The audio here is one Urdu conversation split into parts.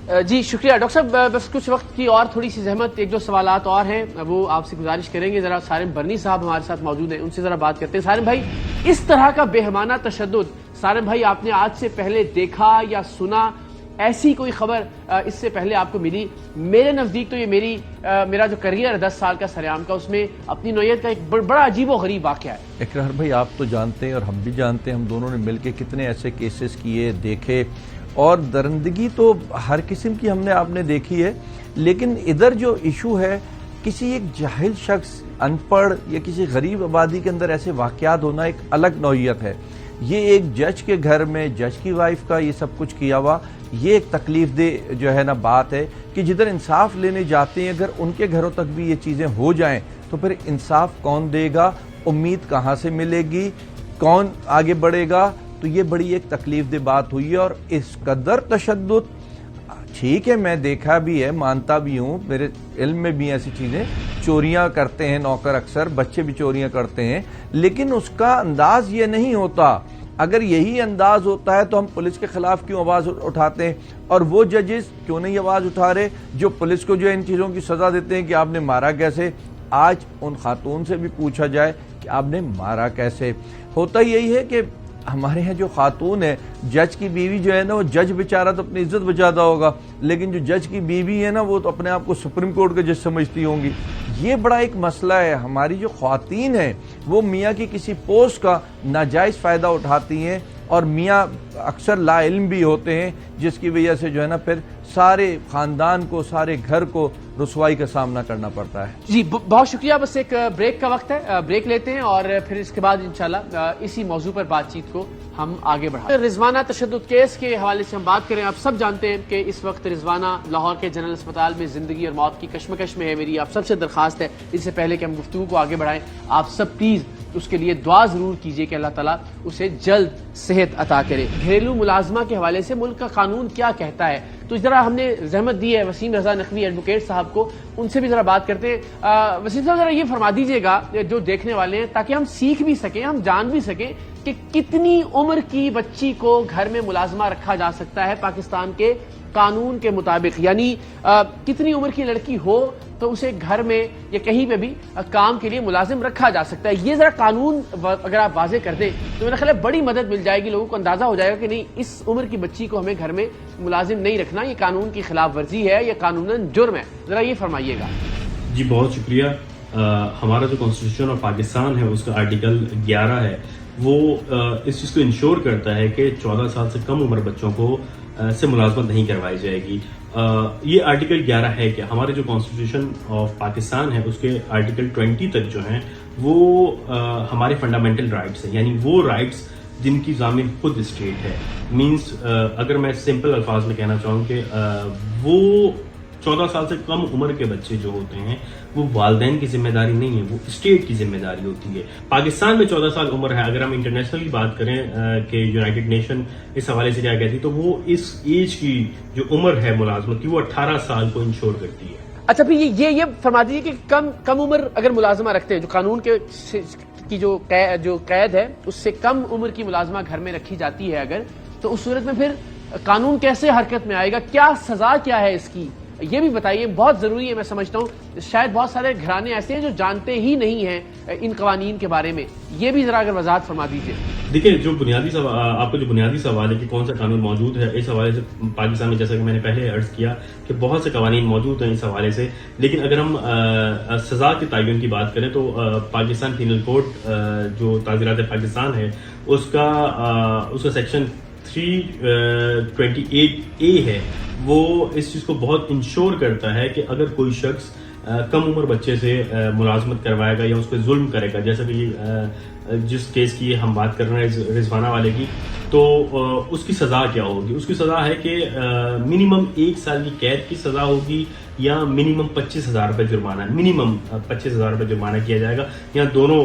جی شکریہ ڈاکٹر صاحب. بس کچھ وقت کی اور تھوڑی سی زحمت, ایک دو سوالات اور ہیں وہ آپ سے گزارش کریں گے. ذرا سارم برنی صاحب ہمارے ساتھ موجود ہیں, ان سے ذرا بات کرتے ہیں. سارم بھائی, اس طرح کا بے ہمانہ تشدد سارم بھائی آپ نے آج سے پہلے دیکھا یا سنا؟ ایسی کوئی خبر اس سے پہلے آپ کو ملی؟ میرے نزدیک تو یہ میرا جو کریئر ہے 10 سال کا سریعام کا, اس میں اپنی نوعیت کا ایک بڑا عجیب و غریب واقعہ ہے. اقرار بھائی آپ تو جانتے ہیں اور ہم بھی جانتے ہیں, ہم دونوں نے مل کے کتنے ایسے کیسز کیے, دیکھے, اور درندگی تو ہر قسم کی ہم نے آپ نے دیکھی ہے. لیکن ادھر جو ایشو ہے, کسی ایک جاہل شخص, ان پڑھ یا کسی غریب آبادی کے اندر ایسے واقعات ہونا ایک الگ نوعیت ہے. یہ ایک جج کے گھر میں جج کی وائف کا یہ سب کچھ کیا ہوا, یہ ایک تکلیف دہ جو ہے نا بات ہے کہ جدھر انصاف لینے جاتے ہیں اگر ان کے گھروں تک بھی یہ چیزیں ہو جائیں تو پھر انصاف کون دے گا, امید کہاں سے ملے گی, کون آگے بڑھے گا؟ تو یہ بڑی ایک تکلیف دہ بات ہوئی ہے. اور اس قدر تشدد, ٹھیک ہے میں دیکھا بھی ہے, مانتا بھی ہوں, میرے علم میں بھی ایسی چیزیں, چوریاں کرتے ہیں نوکر, اکثر بچے بھی چوریاں کرتے ہیں, لیکن اس کا انداز یہ نہیں ہوتا. اگر یہی انداز ہوتا ہے تو ہم پولیس کے خلاف کیوں آواز اٹھاتے ہیں, اور وہ ججز کیوں نہیں آواز اٹھا رہے جو پولیس کو جو ان چیزوں کی سزا دیتے ہیں کہ آپ نے مارا کیسے؟ آج ان خاتون سے بھی پوچھا جائے کہ آپ نے مارا کیسے. ہوتا یہی ہے کہ ہمارے یہاں جو خاتون ہے, جج کی بیوی جو ہے نا, وہ جج بیچارہ تو اپنی عزت بچاتا ہوگا, لیکن جو جج کی بیوی ہے نا وہ تو اپنے آپ کو سپریم کورٹ کا جج سمجھتی ہوں گی. یہ بڑا ایک مسئلہ ہے. ہماری جو خواتین ہیں وہ میاں کی کسی پوسٹ کا ناجائز فائدہ اٹھاتی ہیں, اور میاں اکثر لا علم بھی ہوتے ہیں, جس کی وجہ سے جو ہے نا پھر سارے خاندان کو, سارے گھر کو رسوائی کا سامنا کرنا پڑتا ہے. جی بہت شکریہ. بس ایک بریک کا وقت ہے, بریک لیتے ہیں اور پھر اس کے بعد انشاءاللہ اسی موضوع پر بات چیت کو ہم آگے بڑھائیں. رضوانہ تشدد کیس کے حوالے سے ہم بات کریں. آپ سب جانتے ہیں کہ اس وقت رضوانہ لاہور کے جنرل اسپتال میں زندگی اور موت کی کشمکش میں ہے. میری آپ سب سے درخواست ہے, اس سے پہلے کہ ہم گفتگو کو آگے بڑھائیں, آپ سب پلیز اس کے لیے دعا ضرور کیجئے کہ اللہ تعالیٰ اسے جلد صحت عطا کرے. گھریلو ملازمہ کے حوالے سے ملک کا قانون کیا کہتا ہے, تو ذرا ہم نے زحمت دی ہے وسیم رضا نقوی ایڈوکیٹ صاحب کو, ان سے بھی ذرا بات کرتے ہیں. وسیم صاحب ذرا یہ فرما دیجئے گا جو دیکھنے والے ہیں, تاکہ ہم سیکھ بھی سکیں, ہم جان بھی سکیں کہ کتنی عمر کی بچی کو گھر میں ملازمہ رکھا جا سکتا ہے پاکستان کے قانون کے مطابق. یعنی کتنی عمر کی لڑکی ہو تو اسے گھر میں یا کہیں پہ بھی کام کے لیے ملازم رکھا جا سکتا ہے. یہ ذرا قانون اگر آپ واضح کر دیں تو میرا خیال ہے بڑی مدد مل جائے گی, لوگوں کو اندازہ ہو جائے گا کہ نہیں اس عمر کی بچی کو ہمیں گھر میں ملازم نہیں رکھنا, یہ قانون کی خلاف ورزی ہے, یہ قانوناً جرم ہے. ذرا یہ فرمائیے گا. جی بہت شکریہ. ہمارا جو کانسٹیٹیوشن آف پاکستان ہے اس کا آرٹیکل 11 ہے, وہ اس چیز کو انشور کرتا ہے کہ 14 سال سے کم عمر بچوں کو سے ملازمت نہیں کروائی جائے گی. یہ آرٹیکل 11 ہے کہ ہمارے جو کانسٹیٹیوشن آف پاکستان ہے اس کے آرٹیکل 20 تک جو ہیں وہ ہمارے فنڈامنٹل رائٹس ہیں, یعنی وہ رائٹس جن کی ضامن خود اسٹیٹ ہے. مینس اگر میں سمپل الفاظ میں کہنا چاہوں کہ وہ 14 سال سے کم عمر کے بچے جو ہوتے ہیں وہ والدین کی ذمہ داری نہیں ہے, وہ اسٹیٹ کی ذمہ داری ہوتی ہے. پاکستان میں 14 سال عمر ہے. اگر ہم انٹرنیشنلی بات کریں کہ یونائٹڈ نیشن اس حوالے سے کیا کہتی, تو وہ اس ایج کی جو عمر ہے ملازمت کی وہ 18 سال کو انشور کرتی ہے. اچھا پھر یہ فرما دیجیے کہ کم عمر اگر ملازمہ رکھتے ہیں, جو قانون کے کی جو قید ہے اس سے کم عمر کی ملازمہ گھر میں رکھی جاتی ہے اگر, تو اس صورت میں پھر قانون کیسے حرکت میں آئے گا, کیا سزا کیا ہے اس کی, یہ بھی بتائیے. بہت ضروری ہے, میں سمجھتا ہوں شاید بہت سارے گھرانے ایسے ہیں جو جانتے ہی نہیں ہیں ان قوانین کے بارے میں, یہ بھی ذرا اگر وضاحت فرما دیجیے. دیکھیں جو آپ کا جو بنیادی سوال ہے کہ کون سا قانون موجود ہے, اس حوالے سے پاکستان میں جیسا کہ میں نے پہلے عرض کیا کہ بہت سے قوانین موجود ہیں اس حوالے سے. لیکن اگر ہم سزا کے تعین کی بات کریں تو پاکستان پینل کوڈ جو تعزیرات پاکستان ہے اس کا سیکشن 328A ہے, وہ اس چیز کو بہت انشور کرتا ہے کہ اگر کوئی شخص کم عمر بچے سے ملازمت کروائے گا یا اس پہ ظلم کرے گا, جیسا کہ جس کیس کی ہم بات کر رہے ہیں رضوانہ والے کی, تو اس کی سزا کیا ہوگی. اس کی سزا ہے کہ منیمم 1 سال کی قید کی سزا ہوگی یا منیمم 25,000 روپے جرمانہ, منیمم 25,000 روپے جرمانہ کیا جائے گا, یا دونوں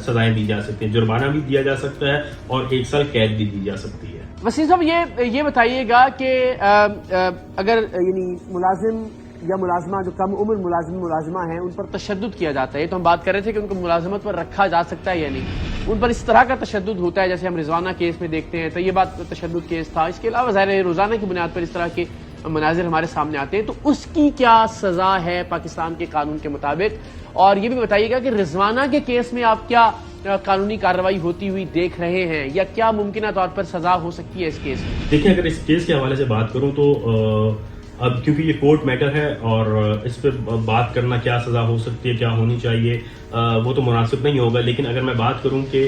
سزائیں دی جا سکتی ہیں, جرمانہ بھی دیا جا سکتا ہے اور 1 سال قید بھی دی جا سکتی ہے. وسیم صاحب یہ بتائیے گا کہ اگر یعنی ملازم یا ملازمہ جو کم عمر ملازمہ ہیں ان پر تشدد کیا جاتا ہے, تو ہم بات کر رہے تھے کہ ان کو ملازمت پر رکھا جا سکتا ہے یا نہیں, ان پر اس طرح کا تشدد ہوتا ہے جیسے ہم رضوانہ کیس میں دیکھتے ہیں, تو یہ بات تشدد کیس تھا. اس کے علاوہ ظاہر ہے روزانہ کی بنیاد پر اس طرح کے مناظر ہمارے سامنے آتے ہیں تو اس کی کیا سزا ہے پاکستان کے قانون کے مطابق؟ اور یہ بھی بتائیے گا کہ رضوانہ کے کیس میں آپ کیا قانونی کارروائی ہوتی ہوئی دیکھ رہے ہیں یا کیا ممکنہ طور پر سزا ہو سکتی ہے اس کیس میں؟ دیکھیں، اگر اس کیس کے حوالے سے بات کروں تو اب کیونکہ یہ کورٹ میٹر ہے اور اس پہ بات کرنا کیا سزا ہو سکتی ہے، کیا ہونی چاہیے، وہ تو مناسب نہیں ہوگا. لیکن اگر میں بات کروں کہ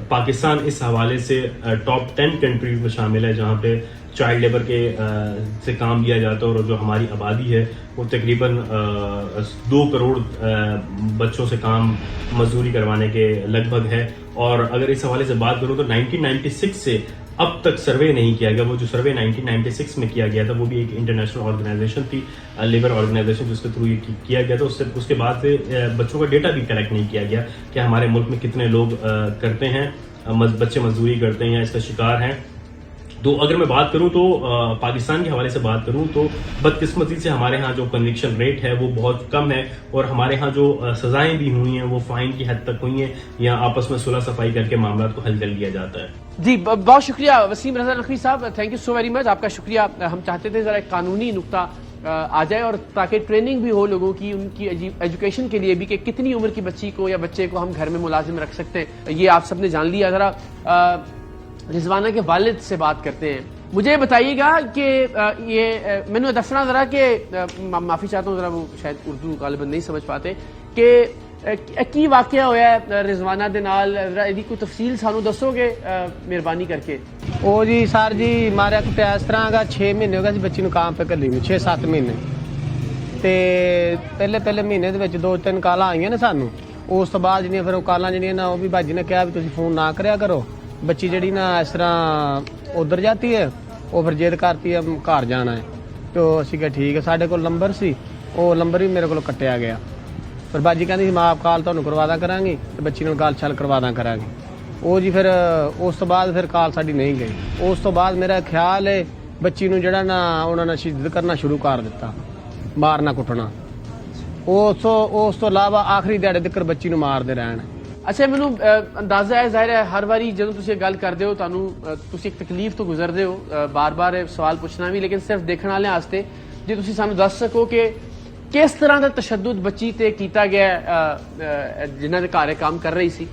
پاکستان اس حوالے سے ٹاپ 10 کنٹریز میں شامل ہے جہاں پہ چائلڈ لیبر کے سے کام لیا جاتا ہے، اور جو ہماری آبادی ہے وہ تقریباً 2 کروڑ بچوں سے کام مزدوری کروانے کے لگ بھگ ہے. اور اگر اس حوالے سے بات کروں تو 1996 سے اب تک سروے نہیں کیا گیا. وہ جو سروے 1996 میں کیا گیا تھا وہ بھی ایک انٹرنیشنل آرگنائزیشن تھی، لیبر آرگنائزیشن، جس کے تھرو یہ کیا گیا تھا. اس کے بعد سے بچوں کا ڈیٹا بھی کلیکٹ نہیں کیا گیا کہ ہمارے ملک میں کتنے لوگ کرتے ہیں، بچے مزدوری کرتے ہیں یا اس کا شکار ہیں. تو اگر میں بات کروں تو پاکستان کے حوالے سے بات کروں تو بدقسمتی سے ہمارے ہاں جو کنوکشن ریٹ ہے وہ بہت کم ہے، اور ہمارے ہاں جو سزائیں بھی ہوئی ہیں وہ فائن کی حد تک ہوئی ہیں یا آپس میں صلح صفائی کر کے معاملات کو حل کر لیا جاتا ہے. جی بہت شکریہ وسیم رضا نقوی صاحب، thank you so very much, آپ کا شکریہ. ہم چاہتے تھے ذرا ایک قانونی نقطہ آ جائے اور تاکہ ٹریننگ بھی ہو لوگوں کی، ان کی ایجوکیشن کے لیے بھی کہ کتنی عمر کی بچی کو یا بچے کو ہم گھر میں ملازم رکھ سکتے ہیں. یہ آپ سب نے جان لیا. ذرا رضوانہ کے والد سے بات کرتے ہیں. مجھے بتائیے گا کہ یہ میں نے دسنا ذرا کہ معافی چاہتا ہوں، ذرا وہ شاید اردو غالباً نہیں سمجھ پاتے کہ کی واقعہ ہویا ہے رضوانہ دے نال، ذرا ایدی کوئی تفصیل سانو دسو گے مہربانی کر کے؟ او جی سر جی ماریا کٹیا اس طرح کا 6 مہینے ہو گئے بچی نو کام پہ کلی میں 6-7 مہینے تے پہلے مہینے دے وچ 2-3 کالاں آئیاں نے سانو. اس تو بعد جنیاں پھر وہ کالاں جڑیاں نا وہ بھی باجی نے کہا بھی تسی فون نہ کریا کرو. بچی جڑی نا اس طرح ادھر جاتی ہے، وہ پھر جد کرتی ہے گھر جانا ہے. تو اسی کہ ٹھیک ہے، ساڈے کول نمبر سی، وہ نمبر بھی میرے کو کٹیا گیا. پھر باجی کہندی میں آپ کال تانوں کروا داں کراں گی تے بچی نال گل چھل کروا داں کراں گی. وہ جی پھر اس تو بعد پھر کال ساڈی نہیں گئی. اس تو بعد میرا خیال ہے بچی نو جڑا نا انہاں نے شدت کرنا شروع کر دیتا، مارنا کٹنا. اس تو علاوہ آخری دیہڑے تک بچی نو مار دے رہن. اچھا مینوں اندازہ ہے، ظاہر ہے ہر واری جدوں تسی گل کردے ہو تسی ایک تکلیف تو گزردے ہو، بار بار سوال پوچھنا بھی، لیکن صرف دیکھنے والے واسطے جی تسی سانو دس سکو کہ کس طرح کا تشدد بچی تے کیتا گیا جنہاں دے گھر کام کر رہی سی،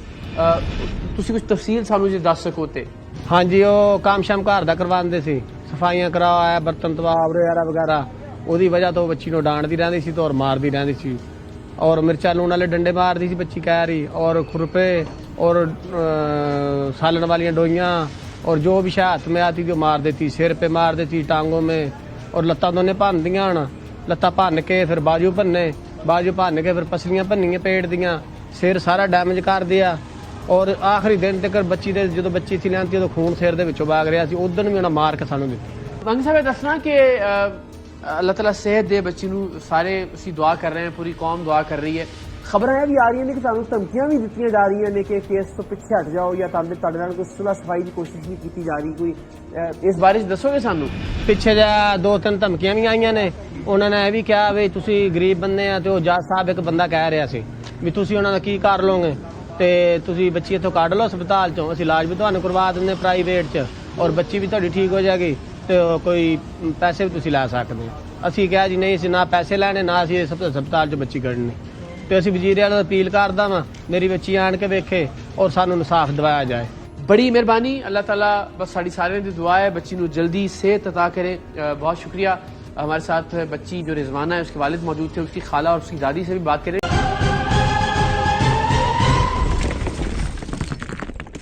تسی کچھ تفصیل سانو جی دس سکو تے؟ ہاں جی وہ کام شام گھر دا کرواندے سی، صفائیاں کرایا، برتن دوا وغیرہ. وہی وجہ تو بچی نو ڈانٹتی رہتی سی تو اور مارتی رہتی سی، اور مرچا لون والے ڈنڈے مارتی سی بچی کہہ رہی، اور کھرپے اور سالن والی ڈوئیاں اور جو بھی ہاتھ میں آتی تھی وہ مار دیتی، سر پہ مار دیتی، ٹانگوں میں، اور لتاں دونوں بھن دیاں. لتاں بھن کے پھر بازو بھن کے پھر پسلیاں بھنیاں پیٹ دیاں، سر سارا ڈیمیج کر دیا. اور آخری دن تک بچی دے جدو بچی تھی لینتی ادو خون سر دے وچوں باغ رہا سی، ادھر بھی انہاں مار کے سانو دتی. منگ صاحب دسنا کہ اللہ تعالیٰ صحت دے بچی نو، سارے اسی دعا کر رہے ہیں، پوری قوم دعا کر رہی ہے. خبریں بھی آ رہی ہیں کہ سانو دھمکیاں بھی دتیاں جا رہی ہیں کہ کیس تو پیچھے ہٹ جاؤ یا تہاڈے نال کوئی صلح صفائی کی کوشش بھی کی جا رہی، کوئی اس بارے دسو گے سانو؟ پیچھے جا 2-3 دھمکیاں بھی آئیاں نے. انہوں نے یہ بھی کہا بھی تسی غریب بندے ہیں، تو جج صاحب ایک بندہ کہہ رہا سی بھی تسی انہوں نے کی کر لو گے تے تسی بچی اتوں کڈ لو ہسپتال چوں، اسی علاج بھی تمہیں کروا دیں پرائیویٹ چ، اور بچی بھی تھوڑی ٹھیک ہو جائے گی تو کوئی پیسے بھی تسی لے سکتے ہیں. اسی کہا جی نہیں، اسی نہ پیسے لینے نہ اسی ہسپتال چ بچی کڈنی. تو اسی وزیر اعلیٰ اپیل کردا وا میری بچی آن کے ویکھے اور سانو انصاف دوایا جائے. بڑی مہربانی، اللہ تعالیٰ بس ساری سارے دی دعا ہے بچی نو جلدی صحت عطا کرے. بہت شکریہ. ہمارے ساتھ بچی جو رضوانہ ہے اس کے والد موجود تھے، اس کی خالہ اور اس کی دادی سے بھی بات کریں.